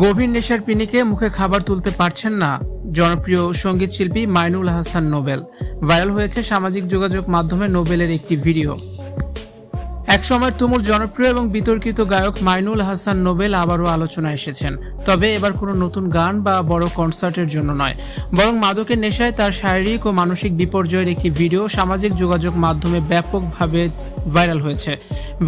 গভীর নেশার পিনিকে মুখে খাবার তুলতে পারছেন না জনপ্রিয় সঙ্গীত শিল্পী মাইনুল হাসান নোবেল। ভাইরাল হয়েছে সামাজিক যোগাযোগ মাধ্যমে নোবেলের একটি ভিডিও। একসময়ের তুমুল জনপ্রিয় এবং বিতর্কিত গায়ক মাইনুল হাসান নোবেল আবারও আলোচনায় এসেছেন, তবে এবার কোনো নতুন গান বা বড় কনসার্টের জন্য নয়, বরং মাদকের নেশায় তার শারীরিক ও মানসিক বিপর্যয়ের একটি ভিডিও সামাজিক যোগাযোগ মাধ্যমে ব্যাপকভাবে ভাইরাল হয়েছে।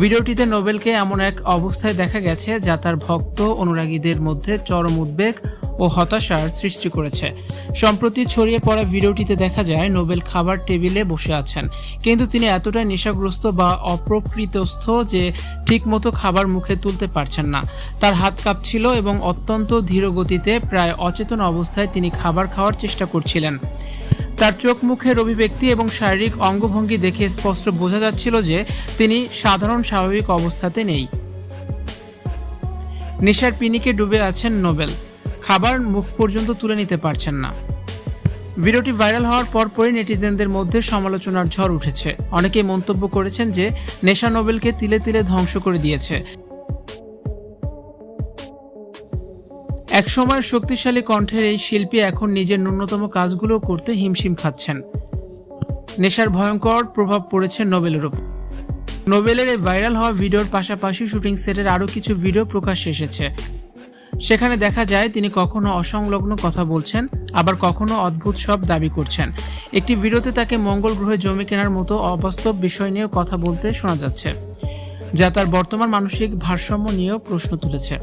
ভিডিওটিতে নোবেলকে এমন এক অবস্থায় দেখা গেছে যা তার ভক্ত অনুরাগীদের মধ্যে চরম উদ্বেগ ও হতাশার সৃষ্টি করেছে। সম্প্রতি ছড়িয়ে পড়া ভিডিওটিতে দেখা যায় নোবেল খাবার টেবিলে বসে আছেন, কিন্তু তিনি এতটাই নেশাগ্রস্ত বা অপ্রকৃতস্থ যে ঠিকমতো খাবার মুখে তুলতে পারছেন না। তার হাত কাঁপছিল এবং অত্যন্ত ধীর গতিতে প্রায় অচেতন অবস্থায় তিনি খাবার খাওয়ার চেষ্টা করছিলেন। তার চোখ মুখের অভিব্যক্তি এবং শারীরিক অঙ্গভঙ্গি দেখে স্পষ্ট বোঝা যাচ্ছিল যে তিনি সাধারণ স্বাভাবিক অবস্থাতে নেই। নেশার পিনিকে ডুবে আছেন নোবেল, খাবার মুখ পর্যন্ত তুলে নিতে পারছেন না। ভিডিওটি ভাইরাল হওয়ার পরপরই নেটিজেনদের মধ্যে সমালোচনার ঝড় উঠেছে। অনেকেই মন্তব্য করেছেন যে নেশা নোবেলকে তিলে তিলে ধ্বংস করে দিয়েছে। একসময়ের শক্তিশালী কণ্ঠের এই শিল্পী এখন নিজের ন্যূনতম কাজগুলো করতে হিমশিম খাচ্ছেন। নেশার ভয়ঙ্কর প্রভাব পড়েছে নোবেলের উপর। নোবেলের এই ভাইরাল হওয়া ভিডিওর পাশাপাশি শুটিং সেটের আরও কিছু ভিডিও প্রকাশ্যে এসেছে। সেখানে দেখা যায় তিনি কখনো অসংলগ্ন কথা বলছেন, আবার কখনো অদ্ভুত সব দাবি করছেন। একটি ভিডিওতে তাকে মঙ্গল গ্রহে জমি কেনার মতো অবাস্তব বিষয় নিয়েও কথা বলতে শোনা যাচ্ছে, যা তার বর্তমান মানসিক ভারসাম্য নিয়েও প্রশ্ন তুলেছে।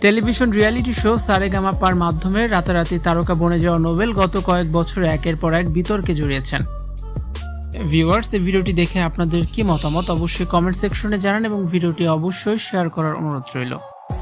টেলিভিশন রিয়ালিটি শো সারেগামাপার মাধ্যমে রাতারাতি তারকা বনে যাওয়া নোবেল গত কয়েক বছর একের পর এক বিতর্কে জড়িয়েছেন। ভিউয়ার্স, এই ভিডিওটি দেখে আপনাদের কি মতামত অবশ্যই কমেন্ট সেকশনে জানান এবং ভিডিওটি অবশ্যই শেয়ার করার অনুরোধ রইল।